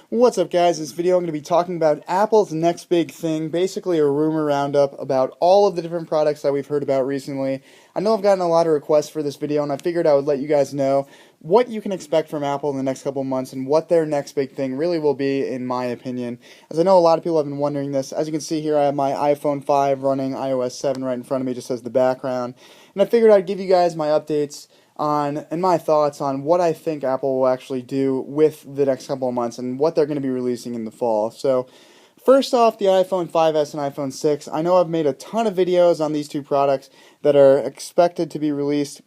What's up, guys? In this video I'm going to be talking about Apple's next big thing, basically a rumor roundup about all of the different products that we've heard about recently. I know I've gotten a lot of requests for this video, and I figured I would let you guys know what you can expect from Apple in the next couple months and what their next big thing really will be, in my opinion. As I know a lot of people have been wondering this. As you can see here, I have my iPhone 5 running iOS 7 right in front of me, just as the background. And I figured I'd give you guys my updates on and my thoughts on what I think Apple will actually do with the next couple of months and what they're going to be releasing in the fall. So first off, the iPhone 5S and iPhone 6. I know I've made a ton of videos on these two products that are expected to be released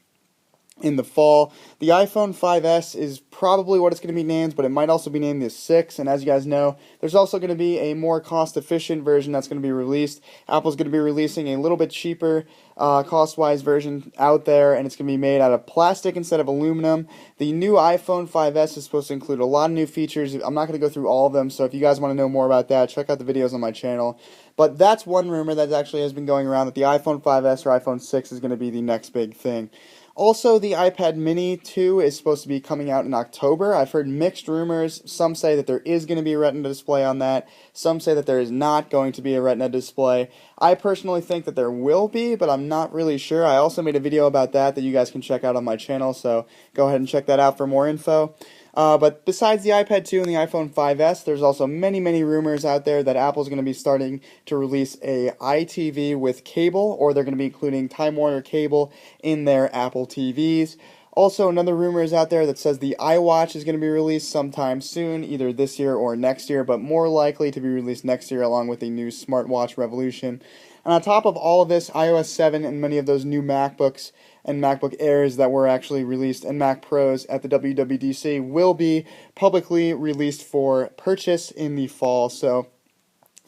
in the fall. The iPhone 5S is probably what it's going to be named, but it might also be named the 6, and as you guys know, there's also going to be a more cost-efficient version that's going to be released. Apple's going to be releasing a little bit cheaper cost-wise version out there, and it's going to be made out of plastic instead of aluminum. The new iPhone 5S is supposed to include a lot of new features. I'm not going to go through all of them, so if you guys want to know more about that, check out the videos on my channel. But that's one rumor that actually has been going around, that the iPhone 5S or iPhone 6 is going to be the next big thing. Also, the iPad mini 2 is supposed to be coming out in October. I've heard mixed rumors. Some say that there is going to be a Retina display on that. Some say that there is not going to be a Retina display. I personally think that there will be, but I'm not really sure. I also made a video about that you guys can check out on my channel, so go ahead and check that out for more info. But besides the iPad 2 and the iPhone 5S, there's also many rumors out there that Apple's going to be starting to release a iTV with cable, or they're going to be including Time Warner cable in their Apple TVs. Also, another rumor is out there that says the iWatch is going to be released sometime soon, either this year or next year, but more likely to be released next year along with the new smartwatch revolution. And on top of all of this, iOS 7 and many of those new MacBooks and MacBook Airs that were actually released, and Mac Pros at the WWDC, will be publicly released for purchase in the fall. So,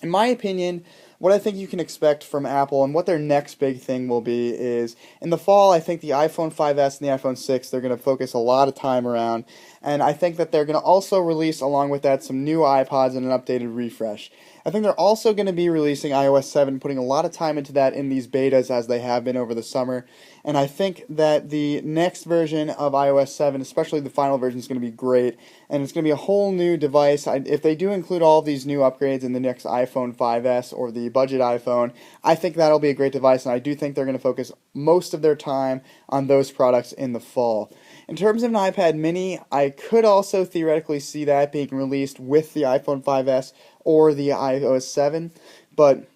in my opinion, what I think you can expect from Apple and what their next big thing will be is, in the fall, I think the iPhone 5S and the iPhone 6, they're going to focus a lot of time around, and I think that they're going to also release, along with that, some new iPods and an updated refresh. I think they're also going to be releasing iOS 7, putting a lot of time into that in these betas as they have been over the summer. And I think that the next version of iOS 7, especially the final version, is going to be great. And it's going to be a whole new device. If they do include all of these new upgrades in the next iPhone 5S or the budget iPhone, I think that'll be a great device. And I do think they're going to focus most of their time on those products in the fall. In terms of an iPad mini, I could also theoretically see that being released with the iPhone 5S or the iOS 7, but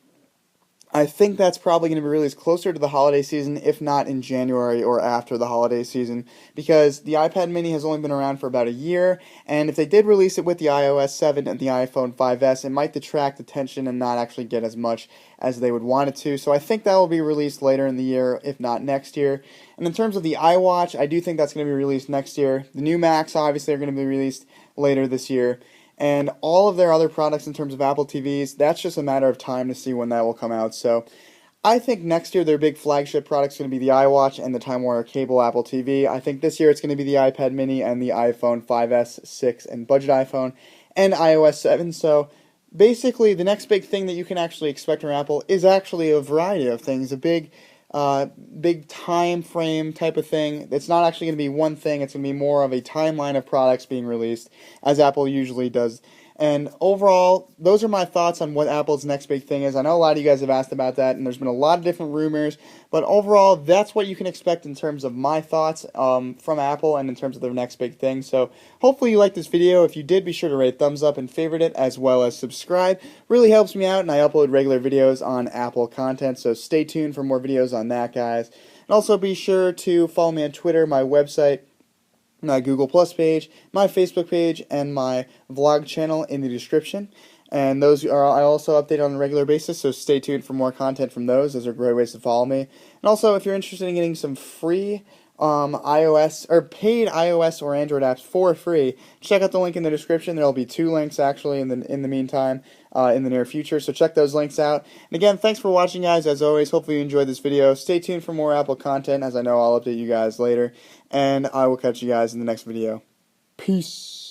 I think that's probably going to be released closer to the holiday season, if not in January or after the holiday season, because the iPad mini has only been around for about a year, and if they did release it with the iOS 7 and the iPhone 5S, it might detract attention and not actually get as much as they would want it to. So I think that will be released later in the year, if not next year. And in terms of the iWatch, I do think that's going to be released next year. The new Macs obviously are going to be released later this year. And all of their other products in terms of Apple TVs, that's just a matter of time to see when that will come out. So I think next year their big flagship product is going to be the iWatch and the Time Warner Cable Apple TV. I think this year it's going to be the iPad mini and the iPhone 5S, 6, and budget iPhone, and iOS 7. So basically the next big thing that you can actually expect from Apple is actually a variety of things, a big time frame type of thing. It's not actually going to be one thing. It's going to be more of a timeline of products being released, as Apple usually does. And overall, those are my thoughts on what Apple's next big thing is. I know a lot of you guys have asked about that, and there's been a lot of different rumors, but overall, that's what you can expect in terms of my thoughts from Apple and in terms of their next big thing. So hopefully you liked this video. If you did, be sure to rate thumbs up and favorite it, as well as subscribe. Really helps me out, and I upload regular videos on Apple content, so stay tuned for more videos on that, guys. And also be sure to follow me on Twitter, my website, my Google Plus page, my Facebook page, and my vlog channel in the description. And those are I also update on a regular basis, so stay tuned for more content from those. Those are great ways to follow me. And also, if you're interested in getting some free iOS or paid iOS or Android apps for free, check out the link in the description. There'll be 2 links actually in the meantime in the near future, so check those links out. And again, thanks for watching, guys. As always, hopefully you enjoyed this video. Stay tuned for more Apple content, as I know I'll update you guys later, and I will catch you guys in the next video. Peace.